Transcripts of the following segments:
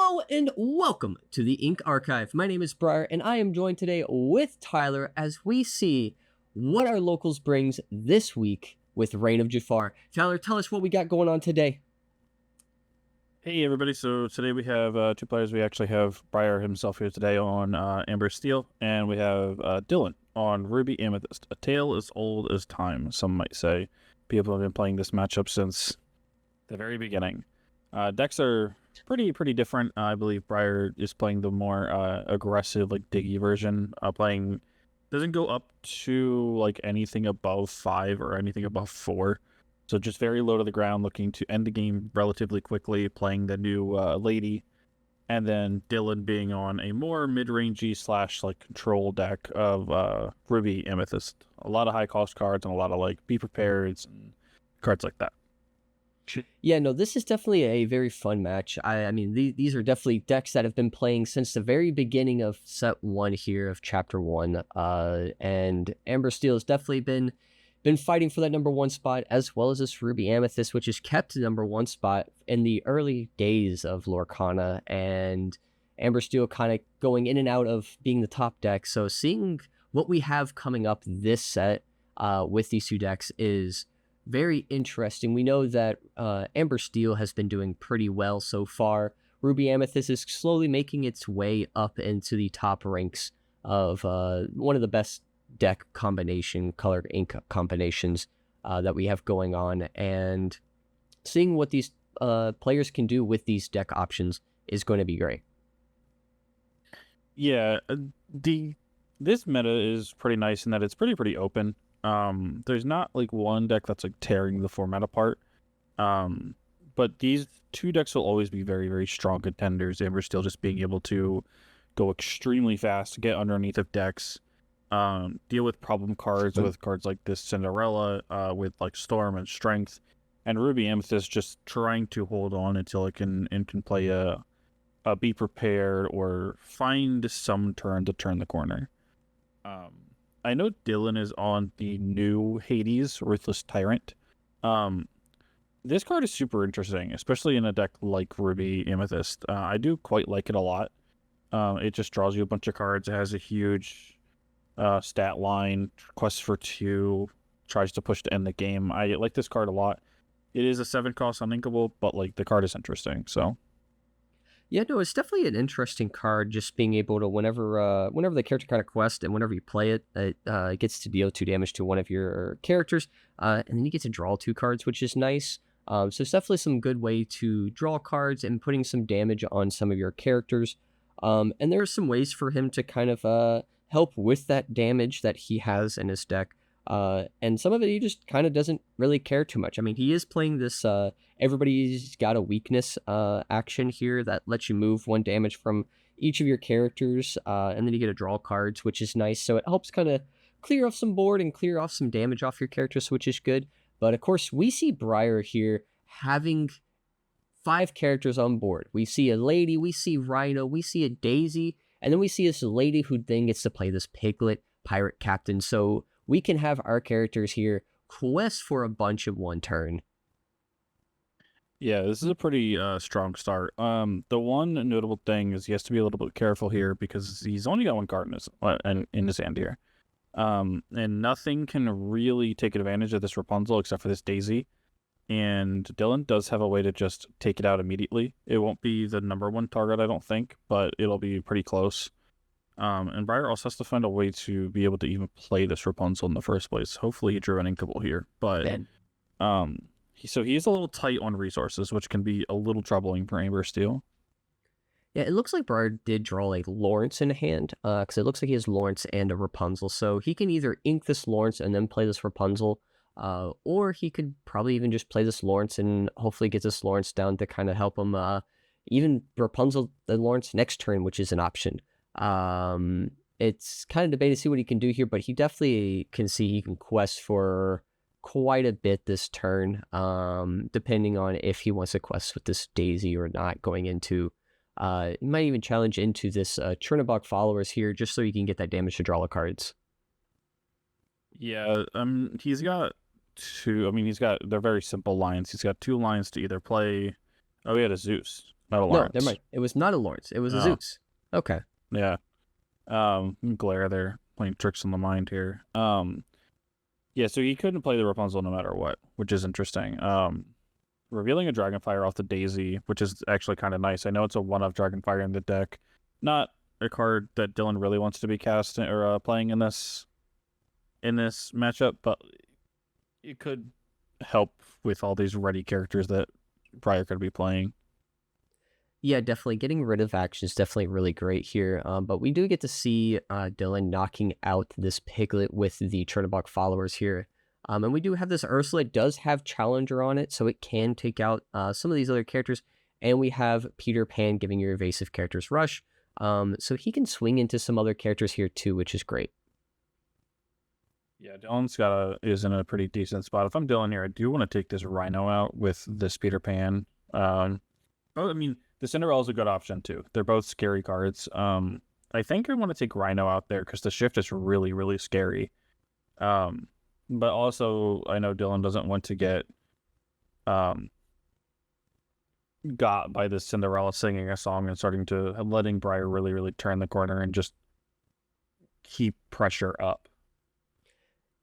Hello and welcome to the Ink Archive. My name is Briar and I am joined today with Tyler as we see what our locals brings this week with Reign of Jafar. Tyler, tell us what we got going on today. Hey everybody, so today we have two players. We actually have Briar himself here today on Amber Steel, and we have Dylan on Ruby Amethyst. A tale as old as time, some might say. People have been playing this matchup since the very beginning. Decks are pretty different. I believe Briar is playing the more aggressive, like Diggy version. Playing doesn't go up to like anything above 5 or anything above 4. So just very low to the ground, looking to end the game relatively quickly, playing the new lady, and then Dylan being on a more mid-rangey / like control deck of Ruby Amethyst. A lot of high cost cards and a lot of like be prepared and cards like that. Yeah, no, this is definitely a very fun match. I mean, these are definitely decks that have been playing since the very beginning of set 1 here of chapter 1. And Amber Steel has definitely been fighting for that number 1 spot, as well as this Ruby Amethyst, which has kept the number 1 spot in the early days of Lorcana, and Amber Steel kind of going in and out of being the top deck. So seeing what we have coming up this set with these two decks is very interesting. We know that Amber Steel has been doing pretty well so far. Ruby Amethyst is slowly making its way up into the top ranks of one of the best deck combination, colored ink combinations that we have going on. And seeing what these players can do with these deck options is going to be great. Yeah, this meta is pretty nice in that it's pretty open. There's not like one deck that's like tearing the format apart. But these two decks will always be very strong contenders. Amber Steel just being able to go extremely fast, get underneath of decks, deal with problem cards with cards like this Cinderella, with like Storm and Strength, and Ruby Amethyst just trying to hold on until it can play a be prepared or find some turn to turn the corner. I know Dylan is on the new Hades, Ruthless Tyrant. This card is super interesting, especially in a deck like Ruby Amethyst. I do quite like it a lot. It just draws you a bunch of cards. It has a huge stat line, quest for 2, tries to push to end the game. I like this card a lot. It is a 7 cost uninkable, but like the card is interesting, so... Yeah, no, it's definitely an interesting card. Just being able to whenever the character kind of quest and whenever you play it, it gets to deal 2 damage to one of your characters, and then you get to draw 2 cards, which is nice. So it's definitely some good way to draw cards and putting some damage on some of your characters. And there are some ways for him to kind of help with that damage that he has in his deck. And some of it he just kind of doesn't really care too much. I mean, he is playing this everybody's got a weakness action here that lets you move 1 damage from each of your characters, and then you get to draw cards, which is nice. So it helps kind of clear off some board and clear off some damage off your characters, which is good. But of course, we see Briar here having 5 characters on board. We see a lady, we see Rhino, we see a Daisy, and then we see this lady who then gets to play this Piglet pirate captain. So we can have our characters here quest for a bunch of 1 turn. Yeah, this is a pretty strong start. The one notable thing is he has to be a little bit careful here because he's only got 1 card in his hand here. And nothing can really take advantage of this Rapunzel except for this Daisy. And Dylan does have a way to just take it out immediately. It won't be the number 1 target, I don't think, but it'll be pretty close. And Briar also has to find a way to be able to even play this Rapunzel in the first place. Hopefully he drew an inkable here, but so he is a little tight on resources, which can be a little troubling for Amber Steel. Yeah, it looks like Briar did draw a Lawrence in hand, because it looks like he has Lawrence and a Rapunzel, so he can either ink this Lawrence and then play this Rapunzel, or he could probably even just play this Lawrence and hopefully get this Lawrence down to kind of help him even Rapunzel the Lawrence next turn, which is an option. It's kind of debated to see what he can do here, but he definitely can see he can quest for quite a bit this turn, depending on if he wants to quest with this Daisy or not going into... he might even challenge into this Chernobog followers here just so he can get that damage to draw the cards. Yeah, he's got 2... I mean, they're very simple lines. He's got 2 lines to either play... Oh, he had a Zeus. not a No, never Lawrence. mind. It was not a Lawrence. It was a Oh, Zeus. Okay. yeah. Glare there, playing tricks on the mind here. Yeah, so he couldn't play the Rapunzel no matter what, which is interesting. Revealing a Dragonfire off the Daisy, which is actually kind of nice. I know it's a one-of Dragonfire in the deck, not a card that Dylan really wants to be casting or playing in this matchup, but it could help with all these ready characters that Briar could be playing. Yeah, definitely. Getting rid of action is definitely really great here. But we do get to see Dylan knocking out this Piglet with the Chernobog followers here. And we do have this Ursula. It does have Challenger on it, so it can take out some of these other characters. And we have Peter Pan giving your evasive characters rush. So he can swing into some other characters here too, which is great. Yeah, Dylan's is in a pretty decent spot. If I'm Dylan here, I do want to take this Rhino out with this Peter Pan. I mean, the Cinderella's a good option too. They're both scary cards. I think I want to take Rhino out there because the shift is really, really scary. But also I know Dylan doesn't want to get got by this Cinderella singing a song and starting to letting Briar really, really turn the corner and just keep pressure up.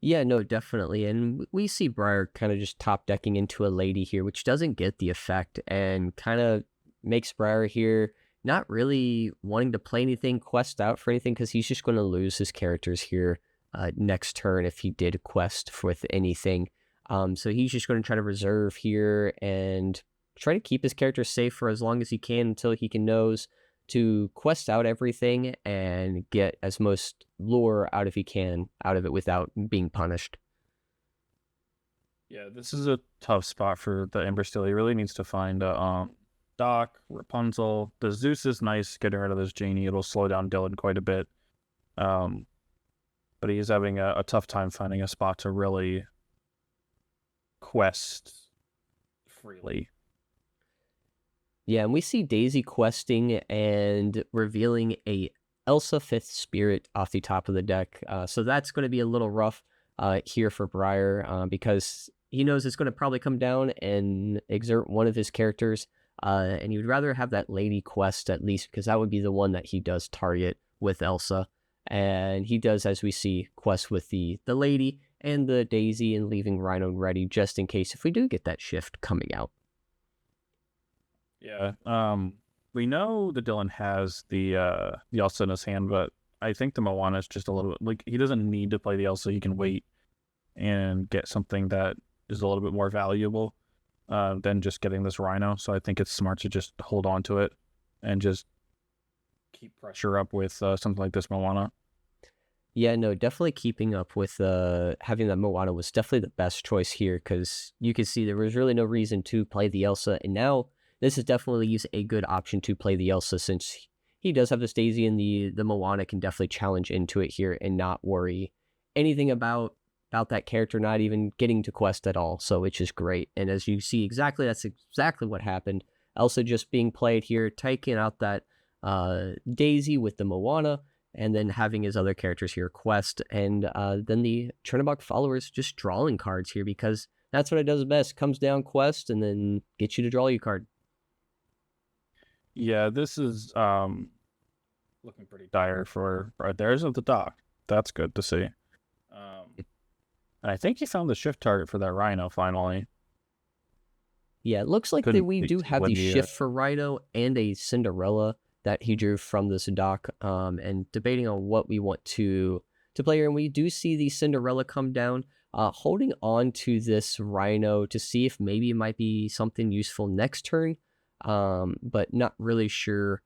Yeah, no, definitely. And we see Briar kind of just top decking into a lady here, which doesn't get the effect and kind of makes Briar here not really wanting to play anything, quest out for anything, because he's just going to lose his characters here next turn if he did quest with anything. So he's just going to try to reserve here and try to keep his character safe for as long as he can until he can knows to quest out everything and get as most lore out if he can out of it without being punished. Yeah, this is a tough spot for the Ember Steel. He really needs to find Doc, Rapunzel. The Zeus is nice getting rid of this Genie. It'll slow down Dylan quite a bit. But he's having a tough time finding a spot to really quest freely. Yeah, and we see Daisy questing and revealing a Elsa 5th Spirit off the top of the deck. So that's going to be a little rough here for Briar because he knows it's going to probably come down and exert one of his characters. And he would rather have that Lady quest at least because that would be the one that he does target with Elsa. And he does, as we see, quest with the Lady and the Daisy and leaving Rhino ready just in case if we do get that shift coming out. Yeah. We know that Dylan has the Elsa in his hand, but I think the Moana is just a little bit like he doesn't need to play the Elsa. He can wait and get something that is a little bit more valuable than just getting this Rhino. So I think it's smart to just hold on to it and just keep pressure up with something like this Moana. Yeah, no, definitely keeping up with having that Moana was definitely the best choice here because you could see there was really no reason to play the Elsa, and now this is definitely a good option to play the Elsa since he does have this Daisy and the Moana can definitely challenge into it here and not worry anything about that character not even getting to quest at all. So which is great. And as you see that's exactly what happened. Elsa just being played here, taking out that Daisy with the Moana, and then having his other characters here quest, and then the Chernobog followers just drawing cards here because that's what it does best. Comes down quest and then gets you to draw your card. Yeah, this is looking pretty dire for right there's the Doc. That's good to see. And I think he found the shift target for that Rhino finally. Yeah, it looks like that we do have the shift for Rhino and a Cinderella that he drew from this doc, and debating on what we want to play here. And we do see the Cinderella come down, holding on to this Rhino to see if maybe it might be something useful next turn, but not really sure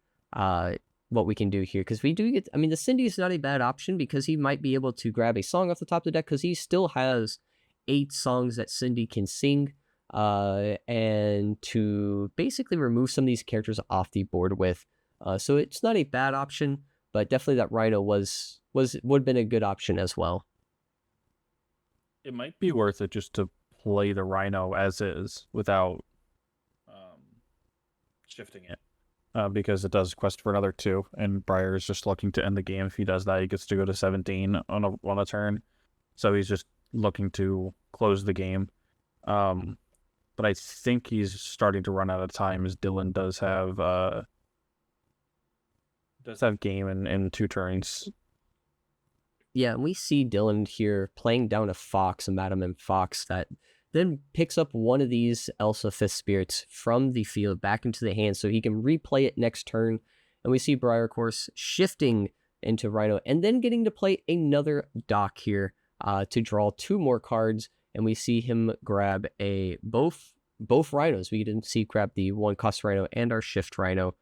what we can do here. Because we do get, I mean, the Cindy is not a bad option because he might be able to grab a song off the top of the deck because he still has 8 songs that Cindy can sing. And to basically remove some of these characters off the board with. So it's not a bad option, but definitely that Rhino would have been a good option as well. It might be worth it just to play the Rhino as is without shifting it. Because it does quest for another 2, and Briar is just looking to end the game. If he does that, he gets to go to 17 on a turn. So he's just looking to close the game. but I think he's starting to run out of time, as Dylan does have game in 2 turns. Yeah, and we see Dylan here playing down a fox, a Madam M fox, that then picks up one of these Elsa Fifth Spirits from the field back into the hand so he can replay it next turn. And we see Briar, of course, shifting into Rhino and then getting to play another dock here to draw 2 more cards. And we see him grab both Rhinos. We didn't see grab the 1-cost Rhino and our Shift Rhino,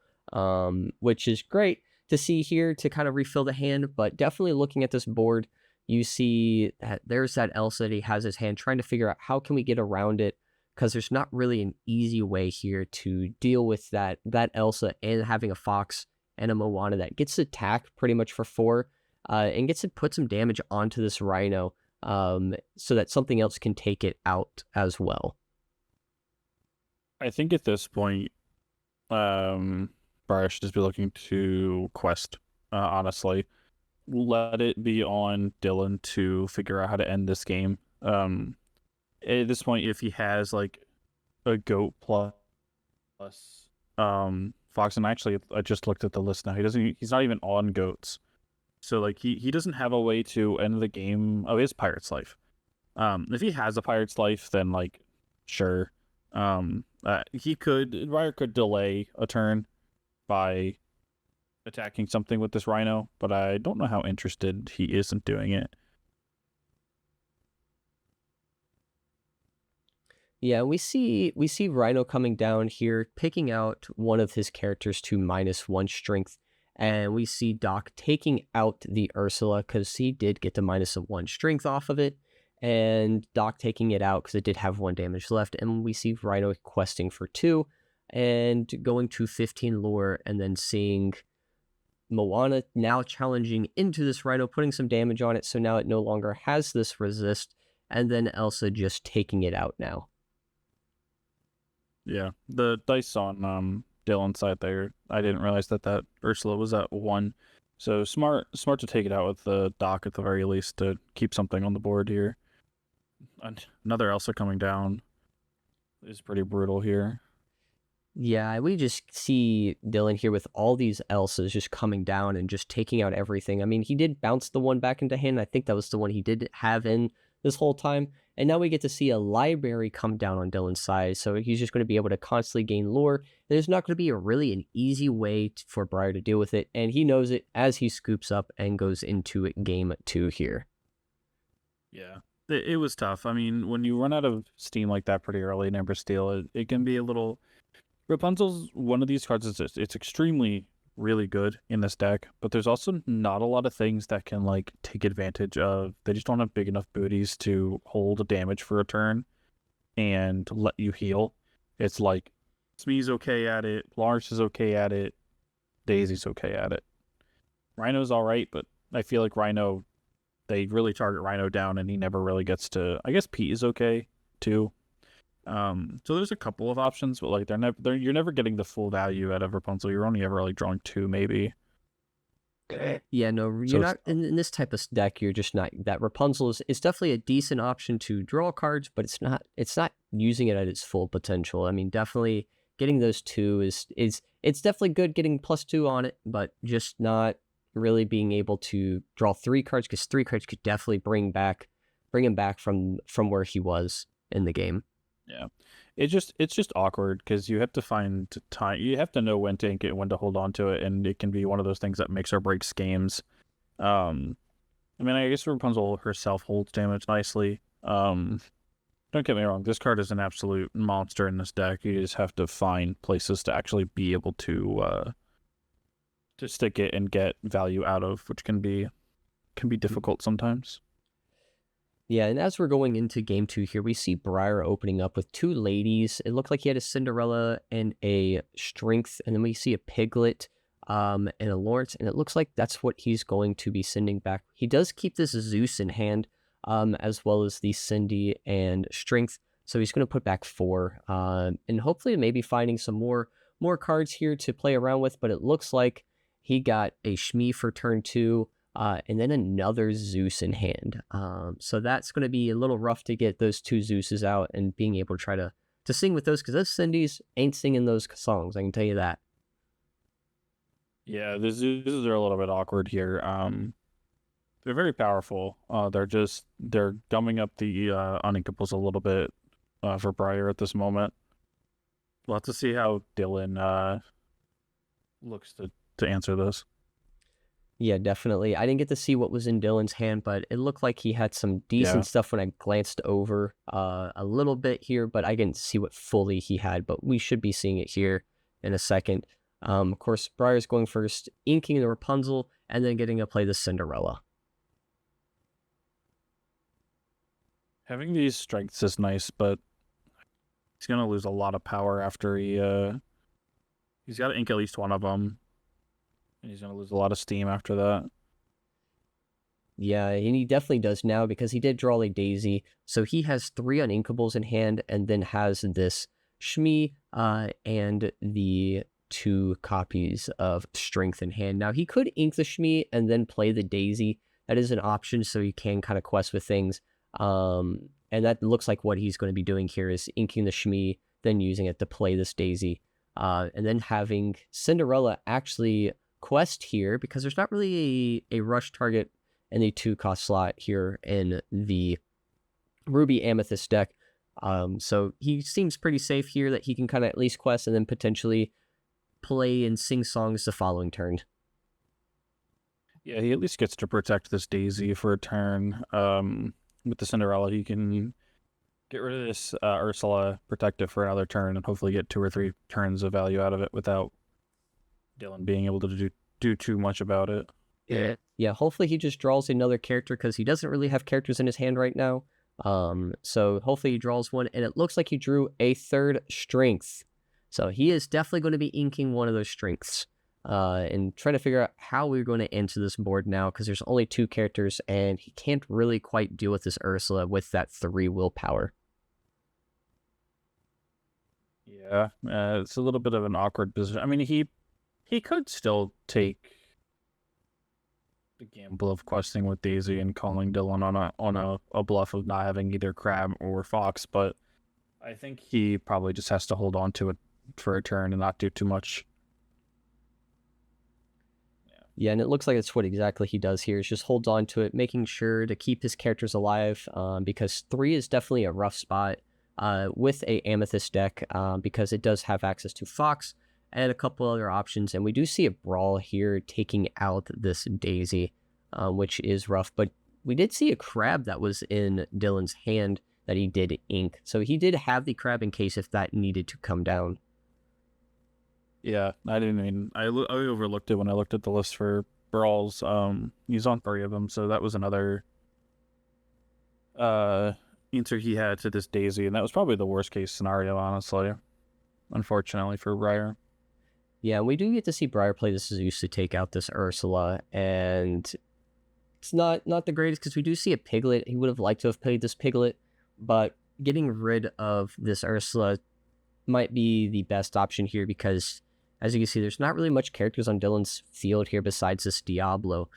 which is great to see here to kind of refill the hand. But definitely looking at this board, you see that there's that Elsa that he has his hand, trying to figure out how can we get around it, because there's not really an easy way here to deal with that Elsa and having a Fox and a Moana that gets attacked pretty much for 4 and gets to put some damage onto this Rhino so that something else can take it out as well. I think at this point, Briar should just be looking to quest, honestly. Let it be on Dylan to figure out how to end this game. At this point, if he has like a goat plus Fox, and actually I just looked at the list now. He's not even on goats. So like he doesn't have a way to end the game. Oh, he has Pirate's Life. If he has a Pirate's Life, then like sure. Briar could delay a turn by attacking something with this Rhino, but I don't know how interested he is in doing it. Yeah, we see Rhino coming down here, picking out one of his characters to -1 strength, and we see Doc taking out the Ursula because he did get the -1 strength off of it, and Doc taking it out because it did have 1 damage left, and we see Rhino questing for 2 and going to 15 lore, and then seeing Moana now challenging into this Rhino, putting some damage on it, so now it no longer has this resist, and then Elsa just taking it out now. Yeah, the dice on Dylan's side there, I didn't realize that Ursula was at 1. So smart to take it out with the Doc at the very least to keep something on the board here. And another Elsa coming down is pretty brutal here. Yeah, we just see Dylan here with all these Elsas just coming down and just taking out everything. I mean, he did bounce the one back into hand. I think that was the one he did have in this whole time. And now we get to see a library come down on Dylan's side. So he's just going to be able to constantly gain lore. There's not going to be an easy way for Briar to deal with it. And he knows it as he scoops up and goes into game 2 here. Yeah, it was tough. I mean, when you run out of steam like that pretty early in Ember Steel, it can be a little... Rapunzel's one of these cards. It's extremely really good in this deck, but there's also not a lot of things that can like take advantage of. They just don't have big enough booties to hold damage for a turn and let you heal. It's like Smee's okay at it, Lars is okay at it, Daisy's okay at it. Rhino's all right, but I feel like they really target Rhino down, and he never really gets to. I guess Pete is okay too. So there's a couple of options, but like you're never getting the full value out of Rapunzel. You're only ever like drawing 2 maybe. Yeah, no, you're not in this type of deck. You're just not. That Rapunzel is definitely a decent option to draw cards, but it's not using it at its full potential. I mean, definitely getting those 2 is it's definitely good getting +2 on it, but just not really being able to draw 3 cards, because 3 cards could definitely bring him back from where he was in the game. Yeah, it's just awkward because you have to find time. You have to know when to ink it, when to hold on to it, and it can be one of those things that makes or breaks games. I mean, I guess Rapunzel herself holds damage nicely. Don't get me wrong, this card is an absolute monster in this deck. You just have to find places to actually be able to stick it and get value out of, which can be difficult sometimes. Yeah, and as we're going into game 2 here, we see Briar opening up with 2 ladies. It looked like he had a Cinderella and a Strength, and then we see a Piglet and a Lawrence, and it looks like that's what he's going to be sending back. He does keep this Zeus in hand, as well as the Cindy and Strength, so he's going to put back 4, and hopefully maybe finding some more cards here to play around with, but it looks like he got a Shmi for turn 2, and then another Zeus in hand. So that's going to be a little rough to get those 2 Zeuses out and being able to try to to sing with those, because those Cindy's ain't singing those songs, I can tell you that. Yeah, this is a little bit awkward here. They're very powerful. They're gumming up the uninkables a little bit for Briar at this moment. We'll have to see how Dylan looks to answer this. Yeah, definitely. I didn't get to see what was in Dylan's hand, but it looked like he had some Yeah. decent stuff when I glanced over a little bit here, but I didn't see what fully he had, but we should be seeing it here in a second. Of course, Briar's going first, inking the Rapunzel, and then getting to play the Cinderella. Having these strengths is nice, but he's gonna lose a lot of power after he's got to ink at least one of them, and he's gonna lose a lot of steam after that. Yeah, and he definitely does now because he did draw a Daisy. So he has 3 uninkables in hand and then has this Shmi and the 2 copies of Strength in hand. Now, he could ink the Shmi and then play the Daisy. That is an option, so you can kind of quest with things. And that looks like what he's going to be doing here is inking the Shmi, then using it to play this Daisy. And then having Cinderella actually quest here because there's not really a rush target in the 2-cost slot here in the Ruby Amethyst deck. So he seems pretty safe here that he can kind of at least quest and then potentially play and sing songs the following turn. Yeah, he at least gets to protect this Daisy for a turn. With the Cinderella, he can get rid of this Ursula, protect it for another turn, and hopefully get 2 or 3 turns of value out of it without Dylan being able to do too much about it. Yeah, hopefully he just draws another character because he doesn't really have characters in his hand right now. So hopefully he draws one, and it looks like he drew a 3rd Strength. So he is definitely going to be inking one of those Strengths. And trying to figure out how we're going to enter this board now because there's only 2 characters, and he can't really quite deal with this Ursula with that 3 willpower. Yeah, it's a little bit of an awkward position. I mean, he could still take the gamble of questing with Daisy and calling Dylan on a bluff of not having either Crab or Fox, but I think he probably just has to hold on to it for a turn and not do too much. Yeah, and it looks like it's what exactly he does here is just holds on to it, making sure to keep his characters alive, because 3 is definitely a rough spot with a Amethyst deck, because it does have access to Fox and a couple other options, and we do see a Brawl here taking out this Daisy, which is rough, but we did see a Crab that was in Dylan's hand that he did ink, so he did have the Crab in case if that needed to come down. Yeah, I overlooked it when I looked at the list for Brawls. He's on 3 of them, so that was another answer he had to this Daisy, and that was probably the worst case scenario, honestly. Unfortunately for Briar. Yeah, we do get to see Briar play this Zeus to take out this Ursula, and it's not the greatest because we do see a Piglet. He would have liked to have played this Piglet, but getting rid of this Ursula might be the best option here because, as you can see, there's not really much characters on Dylan's field here besides this Diablo,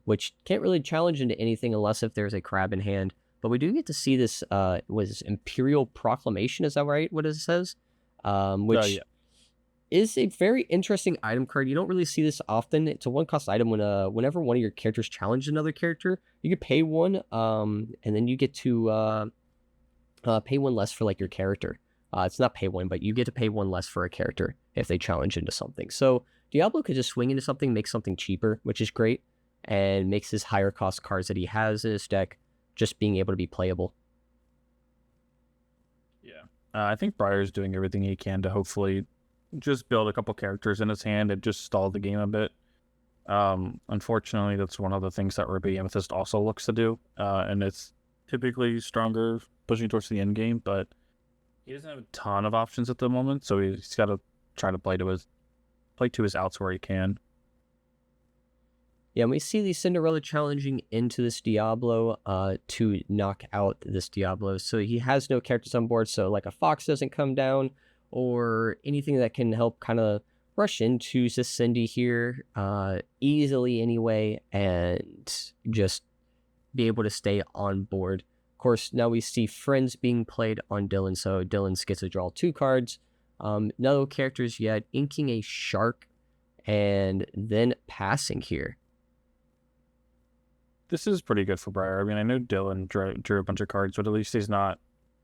which can't really challenge into anything unless if there's a Crab in hand. But we do get to see this, was Imperial Proclamation, is that right, what it says? Which Yeah. is a very interesting item card. You don't really see this often. It's a 1-cost item whenever one of your characters challenges another character, you can pay 1, and then you get to pay 1 less for like your character. It's not pay 1, but you get to pay 1 less for a character if they challenge into something. So Diablo could just swing into something, make something cheaper, which is great, and makes his higher cost cards that he has in his deck just being able to be playable. Yeah. I think Briar's doing everything he can to hopefully just build a couple characters in his hand and just stall the game a bit. Unfortunately, that's one of the things that Ruby Amethyst also looks to do, and it's typically stronger pushing towards the end game, but he doesn't have a ton of options at the moment, so he's got to try to play to his outs where he can. Yeah, and we see the Cinderella challenging into this Diablo to knock out this Diablo. So he has no characters on board, so like a Fox doesn't come down or anything that can help kind of rush into this Cindy here easily anyway and just be able to stay on board. Of course, now we see friends being played on Dylan, so Dylan gets to draw 2 cards. No characters yet. Inking a shark and then passing here. This is pretty good for Briar. I mean, I know Dylan drew a bunch of cards, but at least he's not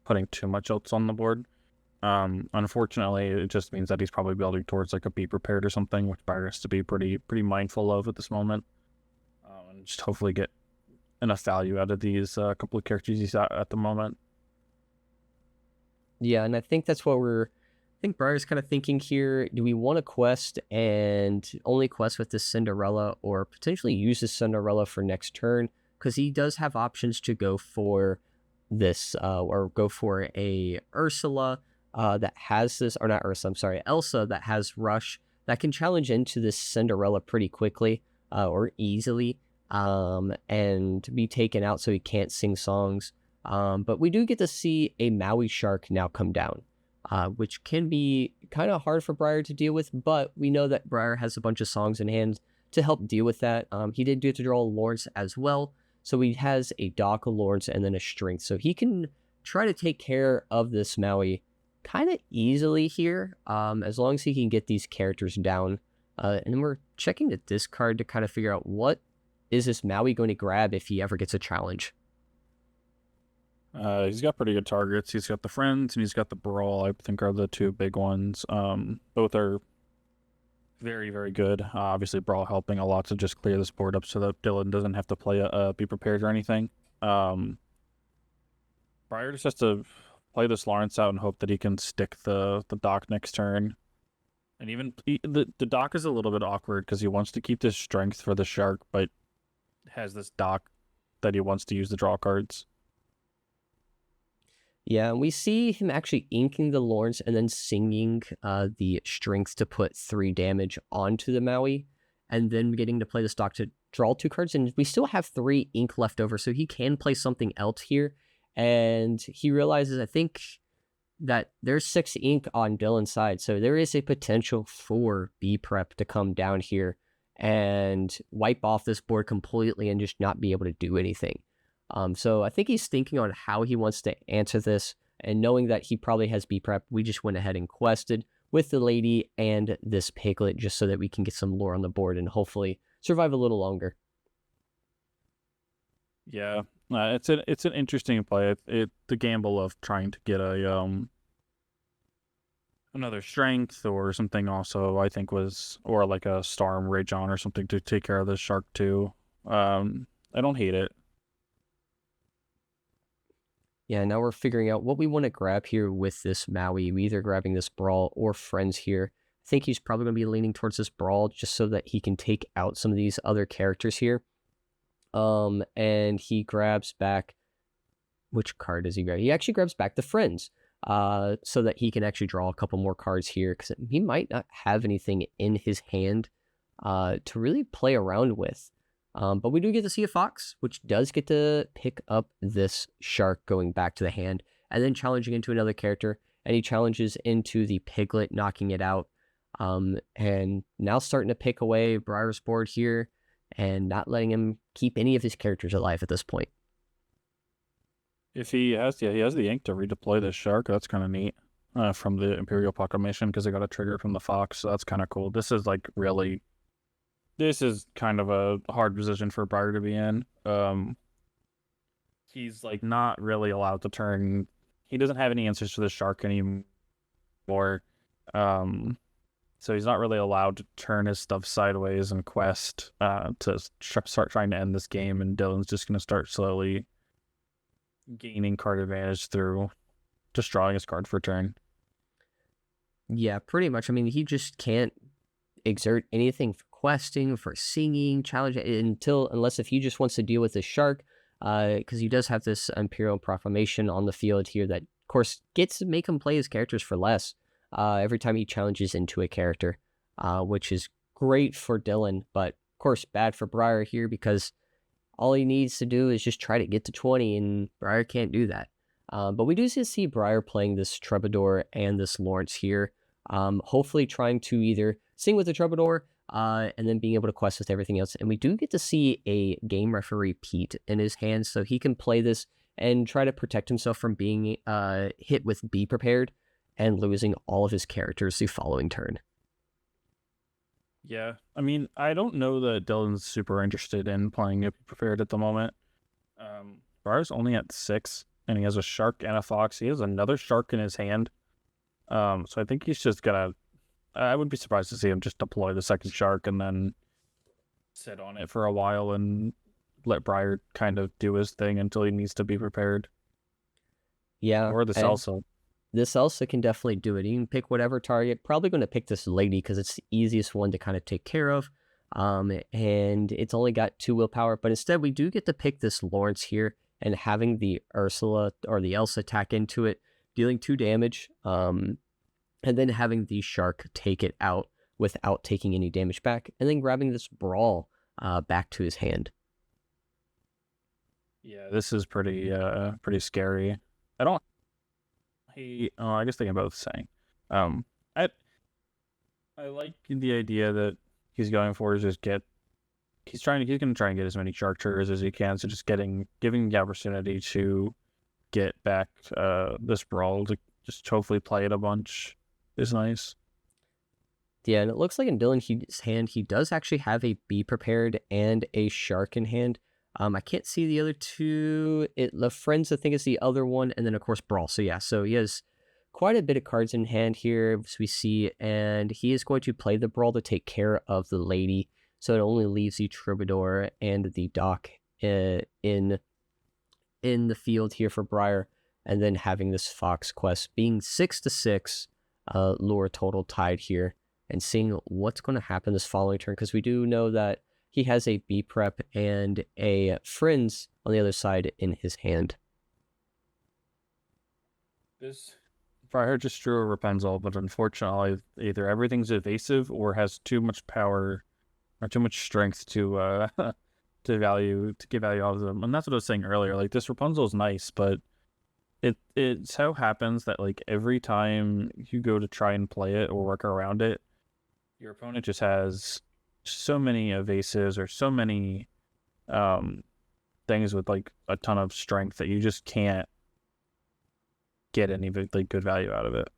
putting too much else on the board. Unfortunately, it just means that he's probably building towards like a Be Prepared or something, which Briar has to be pretty mindful of at this moment. And just hopefully get enough value out of these couple of characters he's at the moment. Yeah, and I think that's what I think Briar's kind of thinking here. Do we want to quest and only quest with this Cinderella, or potentially use this Cinderella for next turn? Because he does have options to go for this, or go for a Ursula that has this, or not Ursula, I'm sorry, Elsa that has Rush that can challenge into this Cinderella pretty quickly or easily, and be taken out so he can't sing songs. But we do get to see a Maui shark now come down, which can be kind of hard for Briar to deal with, but we know that Briar has a bunch of songs in hand to help deal with that. He did get to draw Lawrence as well, so he has a dock of Lawrence and then a strength, so he can try to take care of this Maui kind of easily here, as long as he can get these characters down. And then we're checking the discard to kind of figure out what is this Maui going to grab if he ever gets a challenge. He's got pretty good targets. He's got the Friends and he's got the Brawl, I think, are the 2 big ones. Both are very, very good. Obviously, Brawl helping a lot to just clear this board up so that Dylan doesn't have to play Be Prepared or anything. Briar just has to play this Lawrence out and hope that he can stick the dock next turn. And even the dock is a little bit awkward because he wants to keep this strength for the shark, but has this dock that he wants to use the draw cards. Yeah, and we see him actually inking the Lawrence and then singing the strength to put 3 damage onto the Maui, and then getting to play the stock to draw 2 cards. And we still have 3 ink left over, so he can play something else here. And he realizes, I think, that there's 6 ink on Dylan's side, so there is a potential for B Prep to come down here and wipe off this board completely and just not be able to do anything. So I think he's thinking on how he wants to answer this, and knowing that he probably has B Prep, we just went ahead and quested with the lady and this piglet just so that we can get some lore on the board and hopefully survive a little longer. Yeah, it's an interesting play. The gamble of trying to get a another strength or something also, I think, was, or like a Storm Rage on or something to take care of the shark too. I don't hate it. Yeah, now we're figuring out what we want to grab here with this Maui. We either grabbing this Brawl or Friends here. I think he's probably going to be leaning towards this Brawl just so that he can take out some of these other characters here. And he grabs back, which card does he grab? He actually grabs back the Friends, so that he can actually draw a couple more cards here, because he might not have anything in his hand to really play around with. But we do get to see a Fox, which does get to pick up this shark going back to the hand and then challenging into another character. And he challenges into the Piglet, knocking it out. And now starting to pick away Briar's board here and not letting him keep any of his characters alive at this point. If he has, he has the ink to redeploy this shark. That's kind of neat. From the Imperial Proclamation, because I got a trigger from the Fox, so that's kind of cool. This is like really... This is kind of a hard position for Briar to be in. He's like not really allowed to turn. He doesn't have any answers for the shark anymore. So he's not really allowed to turn his stuff sideways and quest to start trying to end this game. And Dylan's just going to start slowly gaining card advantage through just drawing his card for turn. Yeah, pretty much. I mean, he just can't exert anything for questing, for singing, challenge unless if he just wants to deal with the shark, because he does have this Imperial Proclamation on the field here that, of course, gets to make him play his characters for less every time he challenges into a character, which is great for Dylan, but of course bad for Briar here because all he needs to do is just try to get to 20, and Briar can't do that. But we do see Briar playing this Troubadour and this Lawrence here, hopefully trying to either sing with the Troubadour and then being able to quest with everything else. And we do get to see a game referee Pete in his hands, so he can play this and try to protect himself from being hit with Be Prepared and losing all of his characters the following turn. Yeah, I mean, I don't know that Dylan's super interested in playing it prepared at the moment. Briar's only at 6, and he has a shark and a fox. He has another shark in his hand. So I think he's just gonna. I wouldn't be surprised to see him just deploy the second shark and then sit on it for a while and let Briar kind of do his thing until he needs to be prepared. Yeah. Or the salsa. This Elsa can definitely do it. You can pick whatever target. Probably going to pick this lady because it's the easiest one to kind of take care of. And it's only got 2 willpower. But instead, we do get to pick this Lawrence here and having the Ursula or the Elsa attack into it, dealing 2 damage. And then having the Shark take it out without taking any damage back. And then grabbing this Brawl back to his hand. Yeah, this is pretty scary. I guess they can both sing. I like the idea that he's going for is just he's gonna try and get as many shark triggers as he can. So just giving the opportunity to get back this Brawl to just hopefully play it a bunch is nice. Yeah, and it looks like in Dylan's hand, he does actually have a Be Prepared and a Shark in hand. I can't see the other 2. The Friends, I think, is the other one, and then, of course, Brawl. So, yeah, so he has quite a bit of cards in hand here, as we see, and he is going to play the Brawl to take care of the lady, so it only leaves the Troubadour and the Dock in the field here for Briar, and then having this Fox quest being 6-6, lure total tied here, and seeing what's going to happen this following turn, because we do know that he has a B prep and a Friends on the other side in his hand. This Briar just drew a Rapunzel, but unfortunately, either everything's evasive or has too much power or too much strength to get value out of them. And that's what I was saying earlier. Like, this Rapunzel is nice, but it so happens that like every time you go to try and play it or work around it, your opponent just has so many evasives or so many things with like a ton of strength that you just can't get any like good value out of it.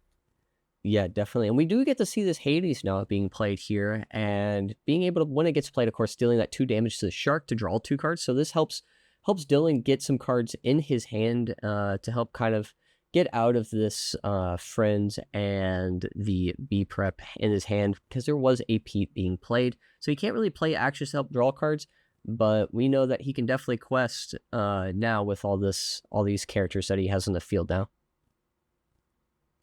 Yeah, definitely. And we do get to see this Hades now being played here, and being able to, when it gets played, of course, dealing that 2 damage to the Shark to draw 2 cards. So this helps Dylan get some cards in his hand to help kind of get out of this Friends and the B prep in his hand, because there was a Pete being played. So he can't really play actions to help draw cards, but we know that he can definitely quest now with all these characters that he has in the field now.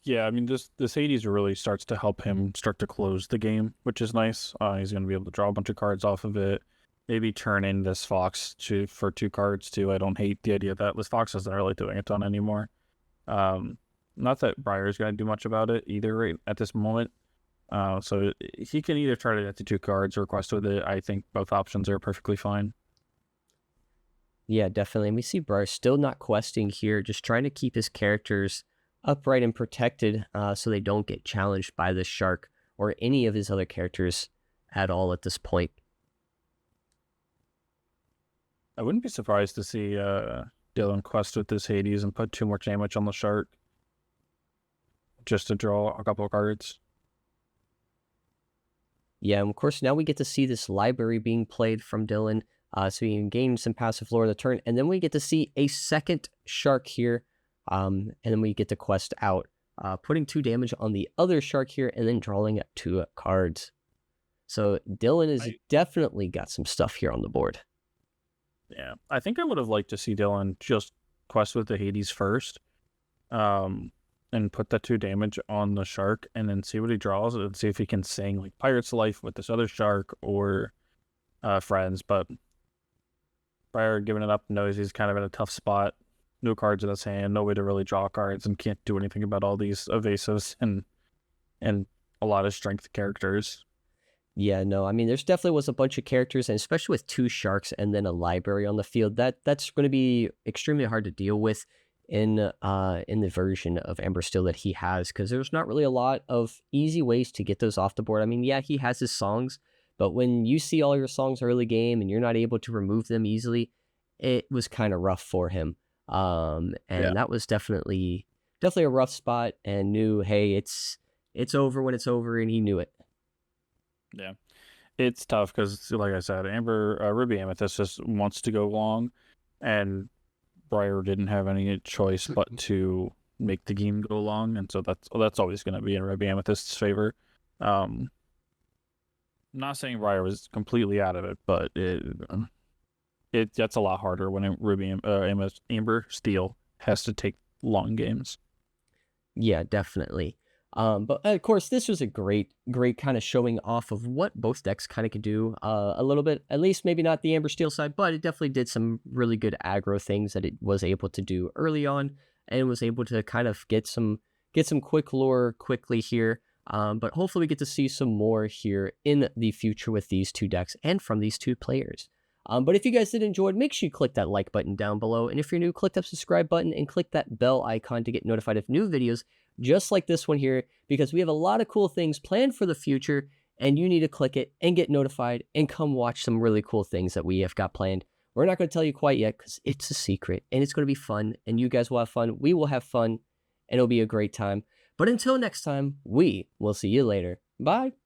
Yeah, I mean, this Hades really starts to help him start to close the game, which is nice. He's going to be able to draw a bunch of cards off of it. Maybe turn in this Fox for 2 cards too. I don't hate the idea that this Fox isn't really doing a ton anymore. Not that Briar's going to do much about it either right at this moment. So he can either try to get to 2 cards or quest with it. I think both options are perfectly fine. Yeah, definitely. And we see Briar still not questing here, just trying to keep his characters upright and protected so they don't get challenged by the Shark or any of his other characters at all at this point. I wouldn't be surprised to see Dylan quest with this Hades and put 2 more damage on the Shark just to draw a couple of cards. Yeah, and of course, now we get to see this library being played from Dylan, so he can gain some passive lore in the turn, and then we get to see a second Shark here, and then we get to quest out, putting 2 damage on the other Shark here, and then drawing 2 cards. So Dylan has definitely got some stuff here on the board. Yeah, I think I would have liked to see Dylan just quest with the Hades first, and put that 2 damage on the Shark, and then see what he draws, and see if he can sing like Pirate's Life with this other Shark or Friends. But Briar giving it up knows he's kind of in a tough spot. No cards in his hand, no way to really draw cards, and can't do anything about all these evasives and a lot of strength characters. Yeah, no, I mean, there's definitely was a bunch of characters, and especially with 2 Sharks and then a library on the field, that's going to be extremely hard to deal with in the version of Ember Steel that he has, because there's not really a lot of easy ways to get those off the board. I mean, yeah, he has his songs, but when you see all your songs early game and you're not able to remove them easily, it was kind of rough for him. Yeah. And that was definitely a rough spot, and knew, hey, it's over when it's over, and he knew it. Yeah. It's tough because, like I said, Ruby Amethyst just wants to go long, and Briar didn't have any choice but to make the game go long, and so that's always going to be in Ruby Amethyst's favor. Um, not saying Briar was completely out of it, but it gets a lot harder when Amber Steel has to take long games. Yeah, definitely. But of course, this was a great kind of showing off of what both decks kind of could do. A little bit, at least maybe not the Amber Steel side, but it definitely did some really good aggro things that it was able to do early on, and was able to kind of get some quick lore quickly here. But hopefully we get to see some more here in the future with these two decks and from these two players. But if you guys did enjoy, make sure you click that like button down below. And if you're new, click that subscribe button and click that bell icon to get notified of new videos just like this one here, because we have a lot of cool things planned for the future, and you need to click it and get notified and come watch some really cool things that we have got planned. We're not going to tell you quite yet because it's a secret, and it's going to be fun, and you guys will have fun. We will have fun, and it'll be a great time. But until next time, we will see you later. Bye.